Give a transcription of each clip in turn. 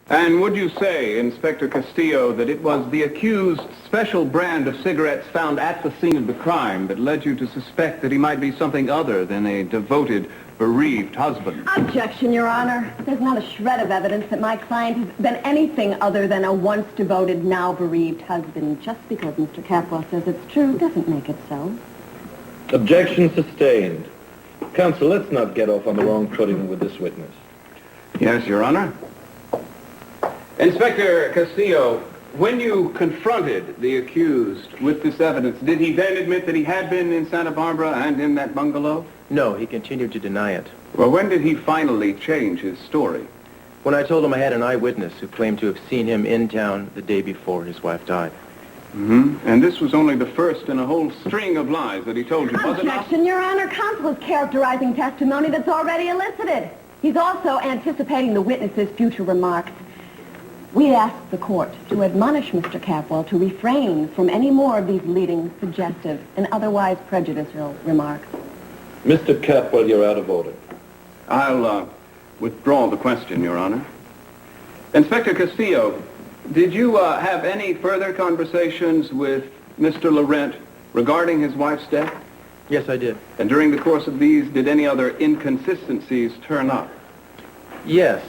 And would you say, Inspector Castillo, that it was the accused's special brand of cigarettes found at the scene of the crime that led you to suspect that he might be something other than a devoted, bereaved husband? Objection, Your Honor. There's not a shred of evidence that my client has been anything other than a once devoted, now bereaved husband. Just because Mr. Capwell says it's true doesn't make it so. Objection sustained. Counsel, let's not get off on the wrong footing with this witness. Yes, Your Honor. Inspector Castillo, when you confronted the accused with this evidence, did he then admit that he had been in Santa Barbara and in that bungalow? No, he continued to deny it. Well, when did he finally change his story? When I told him I had an eyewitness who claimed to have seen him in town the day before his wife died. Mm-hmm. And this was only the first in a whole string of lies that he told you, was it not? Objection, Your Honor. Counsel is characterizing testimony that's already elicited. He's also anticipating the witness's future remarks. We ask the court to admonish Mr. Capwell to refrain from any more of these leading, suggestive, and otherwise prejudicial remarks. Mr. Capwell, you're out of order. I'll withdraw the question, Your Honor. Inspector Castillo, did you have any further conversations with Mr. Laurent regarding his wife's death? Yes, I did. And during the course of these, did any other inconsistencies turn up? Yes.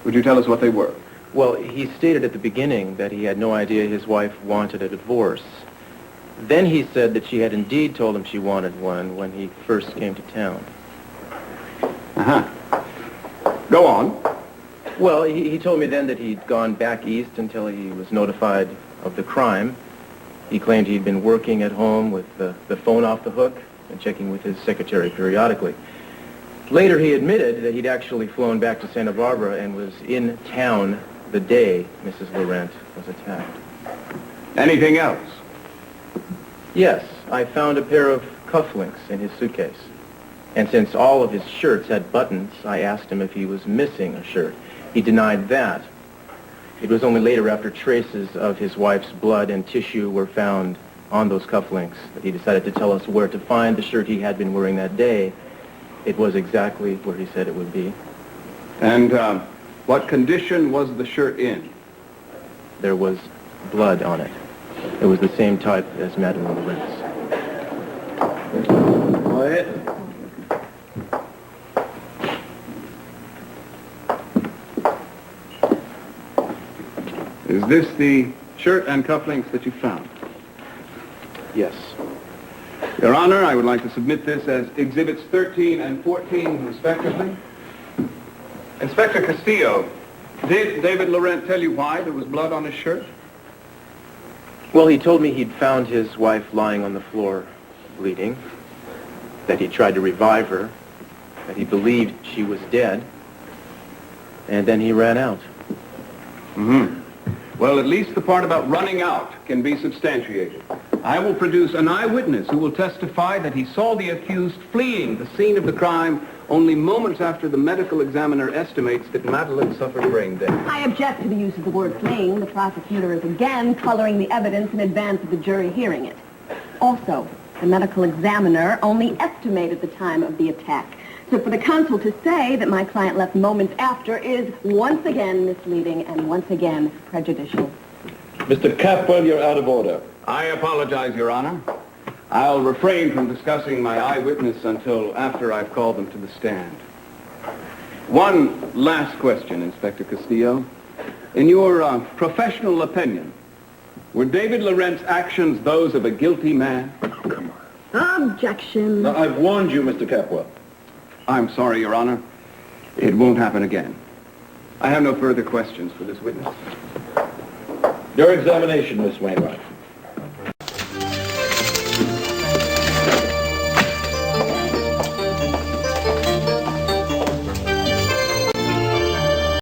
Would you tell us what they were? Well, he stated at the beginning that he had no idea his wife wanted a divorce. Then he said that she had indeed told him she wanted one when he first came to town. Uh-huh. Go on. Well, he told me then that he'd gone back east until he was notified of the crime. He claimed he'd been working at home with the phone off the hook and checking with his secretary periodically. Later, he admitted that he'd actually flown back to Santa Barbara and was in town the day Mrs. Laurent was attacked. Anything else? Yes, I found a pair of cufflinks in his suitcase. And since all of his shirts had buttons, I asked him if he was missing a shirt. He denied that. It was only later, after traces of his wife's blood and tissue were found on those cufflinks, that he decided to tell us where to find the shirt he had been wearing that day. It was exactly where he said it would be. And what condition was the shirt in? There was blood on it. It was the same type as Madame Laurent's. Quiet. Is this the shirt and cufflinks that you found? Yes. Your Honor, I would like to submit this as Exhibits 13 and 14, respectively. Inspector Castillo, did David Laurent tell you why there was blood on his shirt? Well, he told me he'd found his wife lying on the floor, bleeding, that he tried to revive her, that he believed she was dead, and then he ran out. Mm-hmm. Well, at least the part about running out can be substantiated. I will produce an eyewitness who will testify that he saw the accused fleeing the scene of the crime only moments after the medical examiner estimates that Madeline suffered brain damage. I object to the use of the word fleeing. The prosecutor is again coloring the evidence in advance of the jury hearing it. Also, the medical examiner only estimated the time of the attack. So for the counsel to say that my client left moments after is once again misleading and once again prejudicial. Mr. Capwell, you're out of order. I apologize, Your Honor. I'll refrain from discussing my eyewitness until after I've called them to the stand. One last question, Inspector Castillo. In your professional opinion, were David Laurent's actions those of a guilty man? Come on. Objection. Now, I've warned you, Mr. Capwell. I'm sorry, Your Honor. It won't happen again. I have no further questions for this witness. Your examination, Miss Wainwright.